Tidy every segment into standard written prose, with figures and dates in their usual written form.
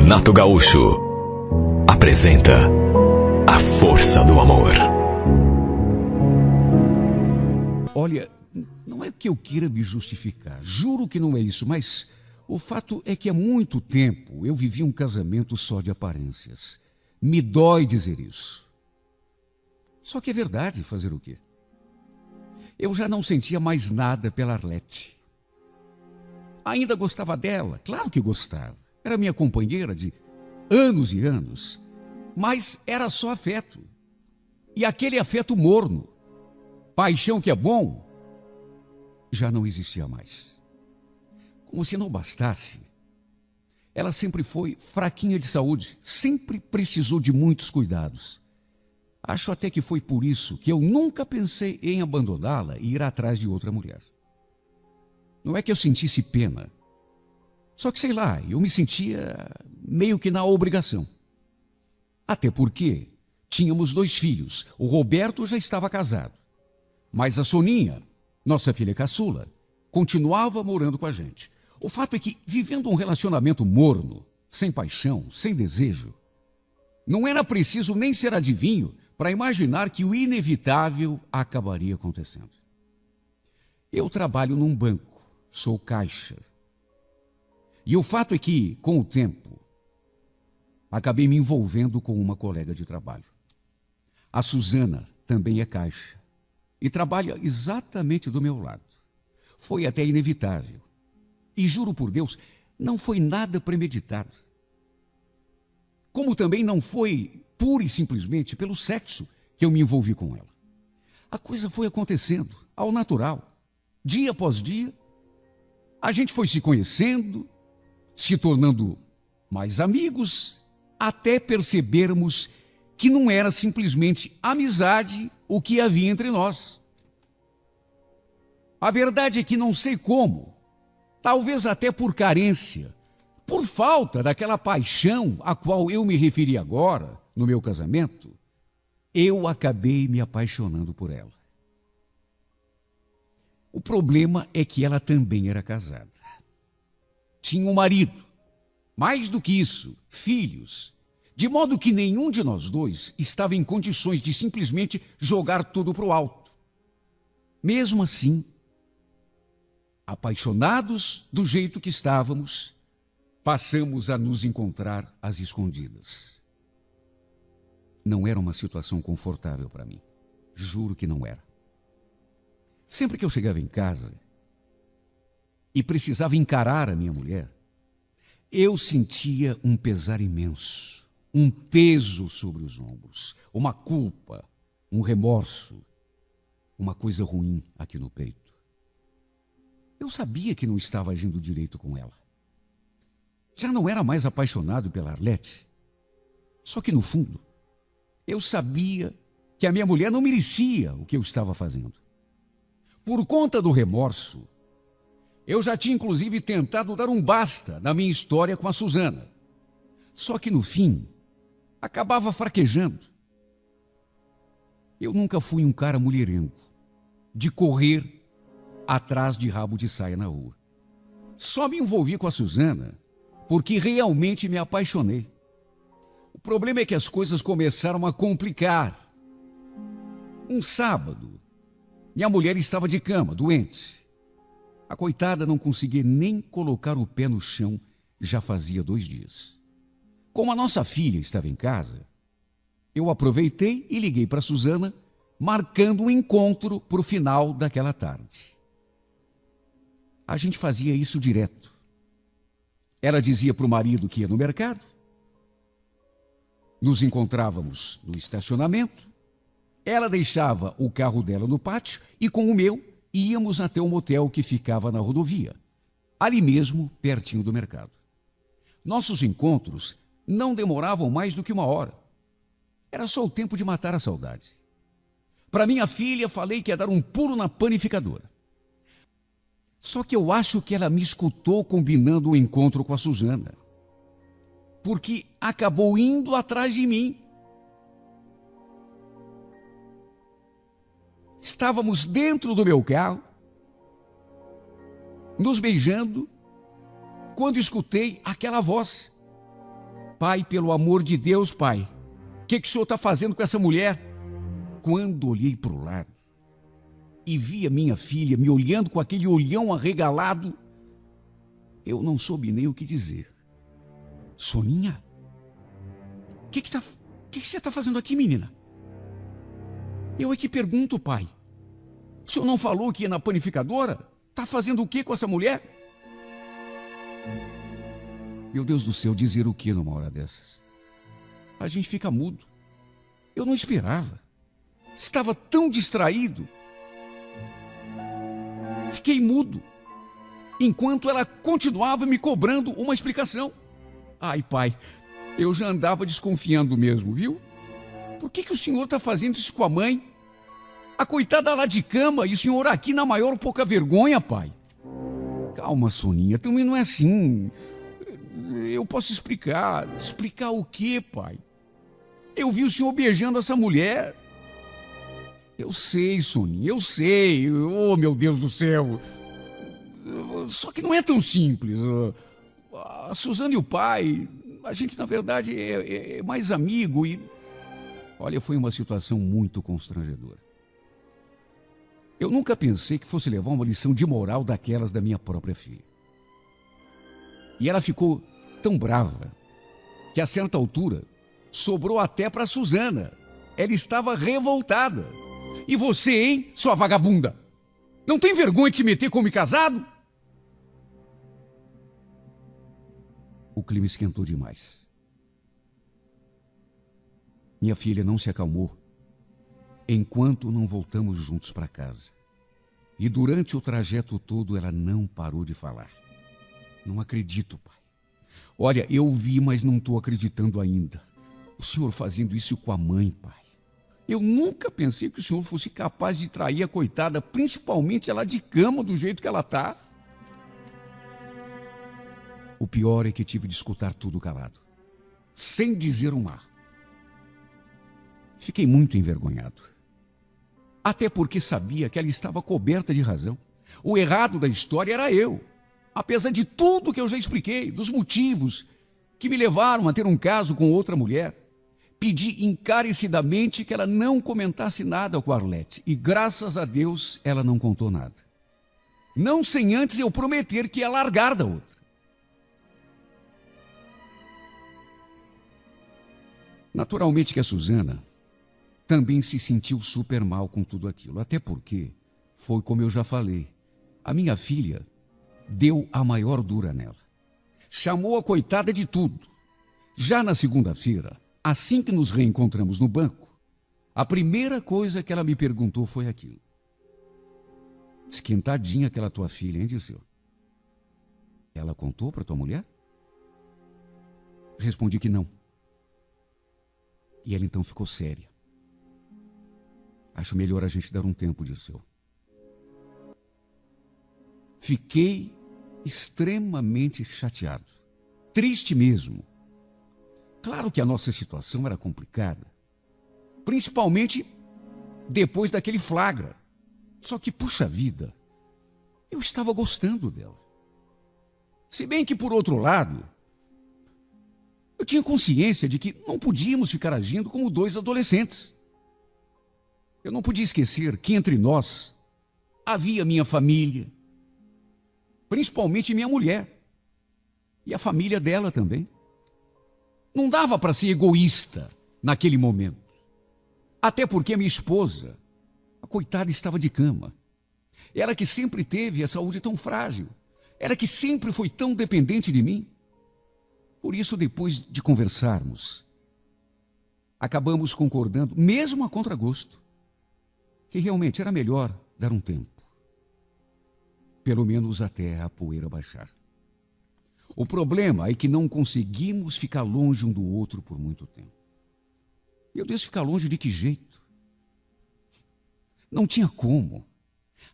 Renato Gaúcho apresenta A Força do Amor. Olha, não é que eu queira me justificar, juro que não é isso, mas o fato é que há muito tempo eu vivi um casamento só de aparências. Me dói dizer isso. Só que é verdade, fazer o quê? Eu já não sentia mais nada pela Arlete. Ainda gostava dela, claro que gostava. Era minha companheira de anos e anos, mas era só afeto. E aquele afeto morno, paixão que é bom, já não existia mais. Como se não bastasse, ela sempre foi fraquinha de saúde, sempre precisou de muitos cuidados. Acho até que foi por isso que eu nunca pensei em abandoná-la e ir atrás de outra mulher. Não é que eu sentisse pena, só que sei lá, eu me sentia meio que na obrigação. Até porque tínhamos 2 filhos, o Roberto já estava casado, mas a Soninha, nossa filha caçula, continuava morando com a gente. O fato é que, vivendo um relacionamento morno, sem paixão, sem desejo, não era preciso nem ser adivinho para imaginar que o inevitável acabaria acontecendo. Eu trabalho num banco, sou caixa. E o fato é que, com o tempo, acabei me envolvendo com uma colega de trabalho. A Suzana também é caixa e trabalha exatamente do meu lado. Foi até inevitável. E juro por Deus, não foi nada premeditado. Como também não foi pura e simplesmente pelo sexo que eu me envolvi com ela. A coisa foi acontecendo ao natural. Dia após dia, a gente foi se conhecendo, se tornando mais amigos, até percebermos que não era simplesmente amizade o que havia entre nós. A verdade é que não sei como, talvez até por carência, por falta daquela paixão a qual eu me referi agora, no meu casamento, eu acabei me apaixonando por ela. O problema é que ela também era casada. Tinha um marido, mais do que isso, filhos, de modo que nenhum de nós dois estava em condições de simplesmente jogar tudo para o alto. Mesmo assim, apaixonados do jeito que estávamos, passamos a nos encontrar às escondidas. Não era uma situação confortável para mim. Juro que não era. Sempre que eu chegava em casa e precisava encarar a minha mulher, eu sentia um pesar imenso, um peso sobre os ombros, uma culpa, um remorso, uma coisa ruim aqui no peito. Eu sabia que não estava agindo direito com ela. Já não era mais apaixonado pela Arlete. Só que, no fundo, eu sabia que a minha mulher não merecia o que eu estava fazendo. Por conta do remorso, eu já tinha inclusive tentado dar um basta na minha história com a Suzana. Só que, no fim, acabava fraquejando. Eu nunca fui um cara mulherengo, de correr atrás de rabo de saia na rua. Só me envolvi com a Suzana porque realmente me apaixonei. O problema é que as coisas começaram a complicar. Um sábado, minha mulher estava de cama, doente. A coitada não conseguia nem colocar o pé no chão, já fazia 2 dias. Como a nossa filha estava em casa, eu aproveitei e liguei para a Suzana, marcando um encontro para o final daquela tarde. A gente fazia isso direto. Ela dizia para o marido que ia no mercado. Nos encontrávamos no estacionamento. Ela deixava o carro dela no pátio e com o meu íamos até um motel que ficava na rodovia, ali mesmo, pertinho do mercado. Nossos encontros não demoravam mais do que 1 hora. Era só o tempo de matar a saudade. Para minha filha, falei que ia dar um pulo na panificadora. Só que eu acho que ela me escutou combinando o encontro com a Suzana, porque acabou indo atrás de mim. Estávamos dentro do meu carro, nos beijando, quando escutei aquela voz. Pai, pelo amor de Deus, pai, o que o senhor está fazendo com essa mulher? Quando olhei para o lado e vi a minha filha me olhando com aquele olhão arregalado, eu não soube nem o que dizer. Soninha, o que você está fazendo aqui, menina? Eu é que pergunto, pai. O senhor não falou que ia na panificadora? Está fazendo o que com essa mulher? Meu Deus do céu, dizer o que numa hora dessas? A gente fica mudo. Eu não esperava. Estava tão distraído. Fiquei mudo, enquanto ela continuava me cobrando uma explicação. Ai, pai, eu já andava desconfiando mesmo, viu? Por que o senhor está fazendo isso com a mãe? A coitada lá de cama e o senhor aqui na maior pouca vergonha, pai. Calma, Soninha, também não é assim. Eu posso explicar. Explicar o quê, pai? Eu vi o senhor beijando essa mulher. Eu sei, Soninha, eu sei. Oh, meu Deus do céu. Só que não é tão simples. A Suzana e o pai, a gente, na verdade, é mais amigo e... Olha, foi uma situação muito constrangedora. Eu nunca pensei que fosse levar uma lição de moral daquelas da minha própria filha. E ela ficou tão brava que, a certa altura, sobrou até para a Suzana. Ela estava revoltada. E você, hein, sua vagabunda? Não tem vergonha de se meter como casado? O clima esquentou demais. Minha filha não se acalmou enquanto não voltamos juntos para casa. E durante o trajeto todo ela não parou de falar. Não acredito, pai. Olha, eu vi, mas não estou acreditando ainda. O senhor fazendo isso com a mãe, pai. Eu nunca pensei que o senhor fosse capaz de trair a coitada, principalmente ela de cama, do jeito que ela está. O pior é que tive de escutar tudo calado, sem dizer um ar. Fiquei muito envergonhado. Até porque sabia que ela estava coberta de razão. O errado da história era eu. Apesar de tudo que eu já expliquei, dos motivos que me levaram a ter um caso com outra mulher, pedi encarecidamente que ela não comentasse nada com a Arlete. E graças a Deus ela não contou nada. Não sem antes eu prometer que ia largar da outra. Naturalmente que a Suzana também se sentiu super mal com tudo aquilo. Até porque, foi como eu já falei, a minha filha deu a maior dura nela. Chamou a coitada de tudo. Já na segunda-feira, assim que nos reencontramos no banco, a primeira coisa que ela me perguntou foi aquilo. Esquentadinha aquela tua filha, hein, Dirceu? Ela contou para tua mulher? Respondi que não. E ela então ficou séria. Acho melhor a gente dar um tempo, Dirceu. Fiquei extremamente chateado. Triste mesmo. Claro que a nossa situação era complicada. Principalmente depois daquele flagra. Só que, puxa vida, eu estava gostando dela. Se bem que, por outro lado, eu tinha consciência de que não podíamos ficar agindo como dois adolescentes. Eu não podia esquecer que entre nós havia minha família, principalmente minha mulher, e a família dela também. Não dava para ser egoísta naquele momento. Até porque a minha esposa, a coitada, estava de cama. Ela que sempre teve a saúde tão frágil. Ela que sempre foi tão dependente de mim. Por isso, depois de conversarmos, acabamos concordando, mesmo a contragosto, que realmente era melhor dar um tempo. Pelo menos até a poeira baixar. O problema é que não conseguimos ficar longe um do outro por muito tempo. Meu Deus, ficar longe de que jeito? Não tinha como.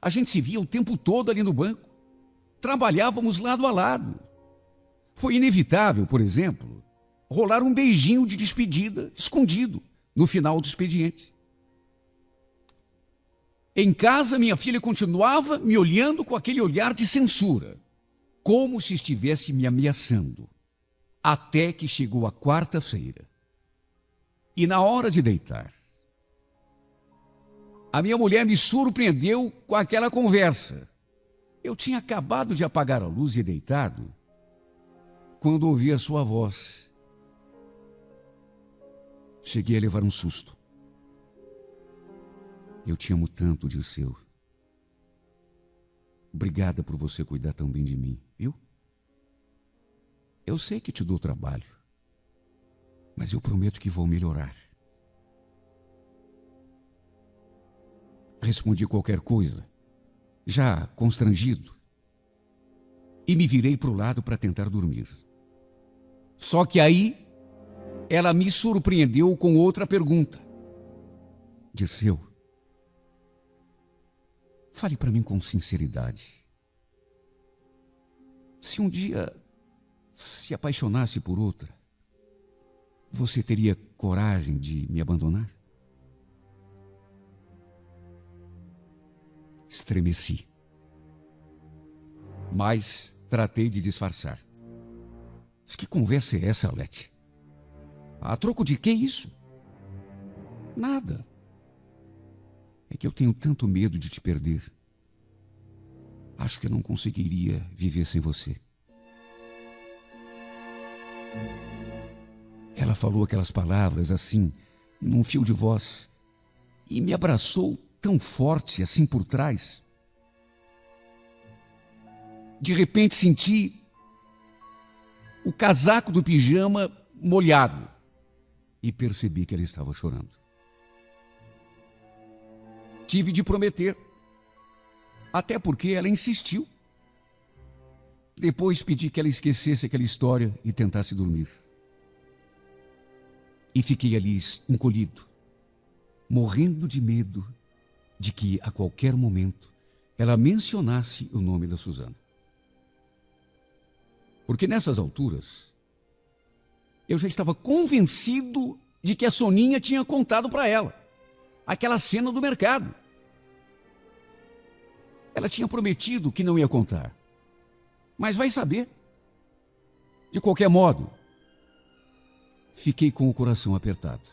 A gente se via o tempo todo ali no banco. Trabalhávamos lado a lado. Foi inevitável, por exemplo, rolar um beijinho de despedida escondido no final do expediente. Em casa, minha filha continuava me olhando com aquele olhar de censura, como se estivesse me ameaçando. Até que chegou a quarta-feira. E na hora de deitar, a minha mulher me surpreendeu com aquela conversa. Eu tinha acabado de apagar a luz e deitado, quando ouvi a sua voz. Cheguei a levar um susto. Eu te amo tanto, Dirceu. Obrigada por você cuidar tão bem de mim, viu? Eu sei que te dou trabalho, mas eu prometo que vou melhorar. Respondi qualquer coisa, já constrangido, e me virei para o lado para tentar dormir. Só que aí, ela me surpreendeu com outra pergunta. Dirceu, fale para mim com sinceridade. Se um dia se apaixonasse por outra, você teria coragem de me abandonar? Estremeci, mas tratei de disfarçar. Mas que conversa é essa, Alete? A troco de que isso? Nada. É que eu tenho tanto medo de te perder. Acho que eu não conseguiria viver sem você. Ela falou aquelas palavras assim, num fio de voz, e me abraçou tão forte assim por trás. De repente senti o casaco do pijama molhado e percebi que ela estava chorando. Tive de prometer, até porque ela insistiu. Depois pedi que ela esquecesse aquela história e tentasse dormir. E fiquei ali encolhido, morrendo de medo de que a qualquer momento ela mencionasse o nome da Suzana. Porque nessas alturas, eu já estava convencido de que a Soninha tinha contado para ela aquela cena do mercado. Ela tinha prometido que não ia contar, mas vai saber. De qualquer modo, fiquei com o coração apertado.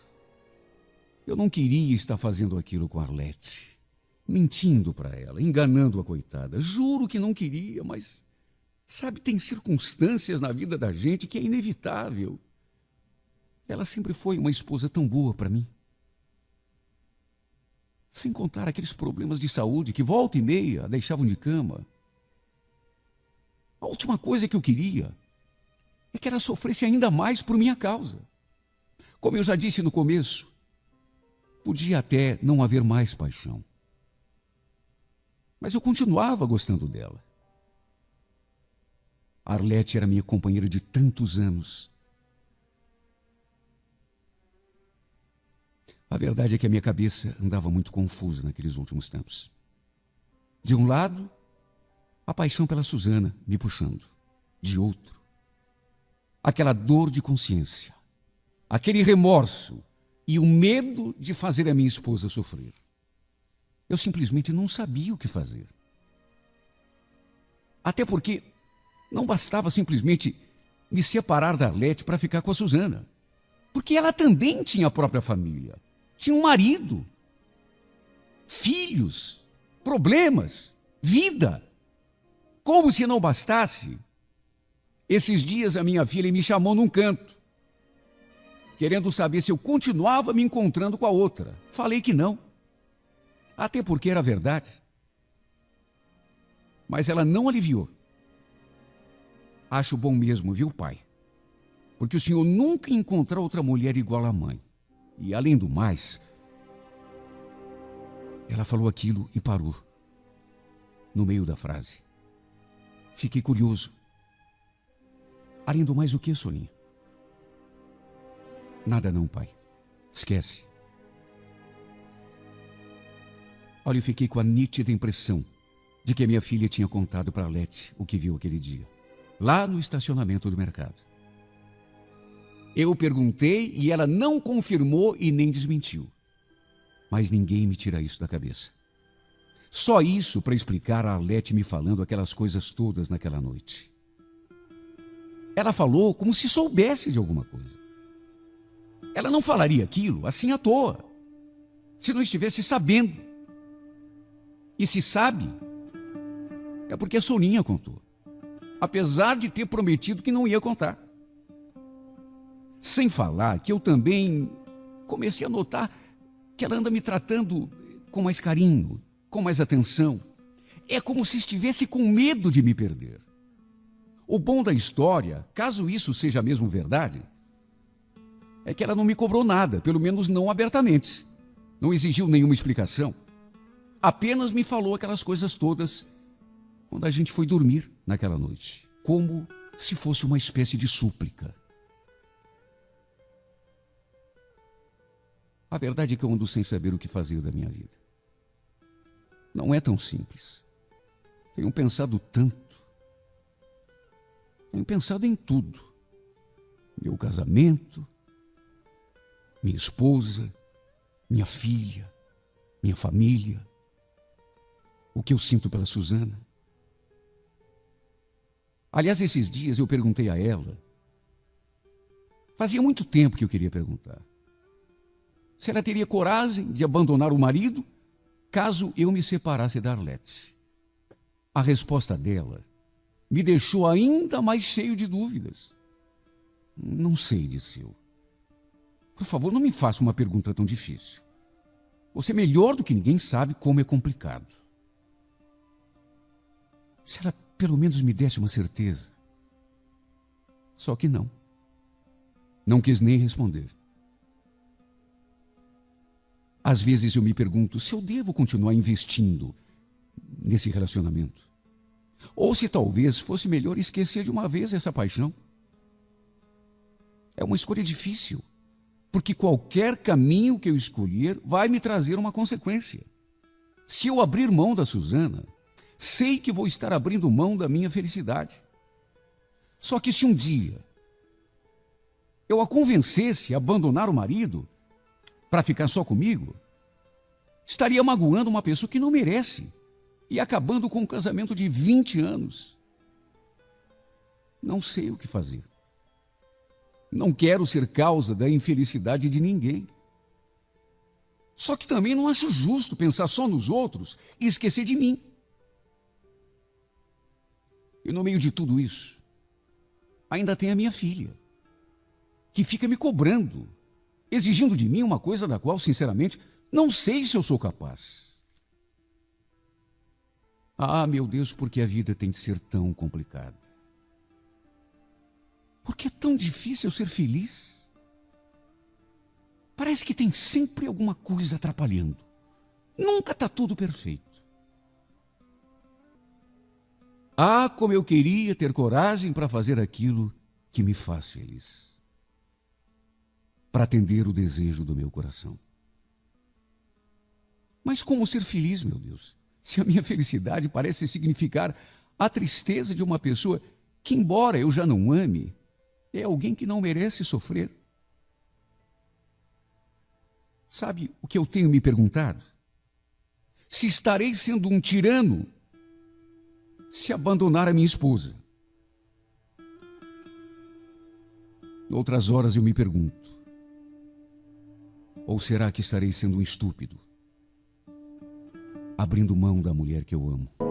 Eu não queria estar fazendo aquilo com a Arlete, mentindo para ela, enganando a coitada. Juro que não queria, mas, sabe, tem circunstâncias na vida da gente que é inevitável. Ela sempre foi uma esposa tão boa para mim. Sem contar aqueles problemas de saúde que volta e meia a deixavam de cama. A última coisa que eu queria é que ela sofresse ainda mais por minha causa. Como eu já disse no começo, podia até não haver mais paixão. Mas eu continuava gostando dela. A Arlete era minha companheira de tantos anos. A verdade é que a minha cabeça andava muito confusa naqueles últimos tempos. De um lado, a paixão pela Suzana me puxando. De outro, aquela dor de consciência, aquele remorso e o medo de fazer a minha esposa sofrer. Eu simplesmente não sabia o que fazer. Até porque não bastava simplesmente me separar da Arlete para ficar com a Suzana. Porque ela também tinha a própria família. Tinha um marido, filhos, problemas, vida. Como se não bastasse, esses dias a minha filha me chamou num canto, querendo saber se eu continuava me encontrando com a outra. Falei que não, até porque era verdade. Mas ela não aliviou. Acho bom mesmo, viu, pai? Porque o senhor nunca encontrou outra mulher igual à mãe. E, além do mais, ela falou aquilo e parou, no meio da frase. Fiquei curioso. Além do mais, o que, Soninha? Nada não, pai. Esquece. Olha, eu fiquei com a nítida impressão de que a minha filha tinha contado para a Arlete o que viu aquele dia, lá no estacionamento do mercado. Eu perguntei e ela não confirmou e nem desmentiu. Mas ninguém me tira isso da cabeça. Só isso para explicar a Arlete me falando aquelas coisas todas naquela noite. Ela falou como se soubesse de alguma coisa. Ela não falaria aquilo assim à toa, se não estivesse sabendo. E se sabe, é porque a Soninha contou, apesar de ter prometido que não ia contar. Sem falar que eu também comecei a notar que ela anda me tratando com mais carinho, com mais atenção. É como se estivesse com medo de me perder. O bom da história, caso isso seja mesmo verdade, é que ela não me cobrou nada, pelo menos não abertamente. Não exigiu nenhuma explicação. Apenas me falou aquelas coisas todas quando a gente foi dormir naquela noite, como se fosse uma espécie de súplica. A verdade é que eu ando sem saber o que fazer da minha vida. Não é tão simples. Tenho pensado tanto. Tenho pensado em tudo. Meu casamento, minha esposa, minha filha, minha família, o que eu sinto pela Suzana. Aliás, esses dias eu perguntei a ela, fazia muito tempo que eu queria perguntar, se ela teria coragem de abandonar o marido caso eu me separasse da Arlete. A resposta dela me deixou ainda mais cheio de dúvidas. Não sei, disse eu. Por favor, não me faça uma pergunta tão difícil. Você melhor do que ninguém sabe como é complicado. Se ela pelo menos me desse uma certeza. Só que não. Não quis nem responder. Às vezes eu me pergunto se eu devo continuar investindo nesse relacionamento. Ou se talvez fosse melhor esquecer de uma vez essa paixão. É uma escolha difícil, porque qualquer caminho que eu escolher vai me trazer uma consequência. Se eu abrir mão da Suzana, sei que vou estar abrindo mão da minha felicidade. Só que se um dia eu a convencesse a abandonar o marido para ficar só comigo, estaria magoando uma pessoa que não merece e acabando com um casamento de 20 anos. Não sei o que fazer. Não quero ser causa da infelicidade de ninguém. Só que também não acho justo pensar só nos outros e esquecer de mim. E no meio de tudo isso, ainda tem a minha filha, que fica me cobrando, exigindo de mim uma coisa da qual, sinceramente, não sei se eu sou capaz. Ah, meu Deus, por que a vida tem de ser tão complicada? Por que é tão difícil ser feliz? Parece que tem sempre alguma coisa atrapalhando. Nunca está tudo perfeito. Ah, como eu queria ter coragem para fazer aquilo que me faz feliz. Para atender o desejo do meu coração. Mas como ser feliz, meu Deus, se a minha felicidade parece significar a tristeza de uma pessoa que, embora eu já não ame, é alguém que não merece sofrer? Sabe o que eu tenho me perguntado? Se estarei sendo um tirano se abandonar a minha esposa. Outras horas eu me pergunto, ou será que estarei sendo um estúpido, abrindo mão da mulher que eu amo?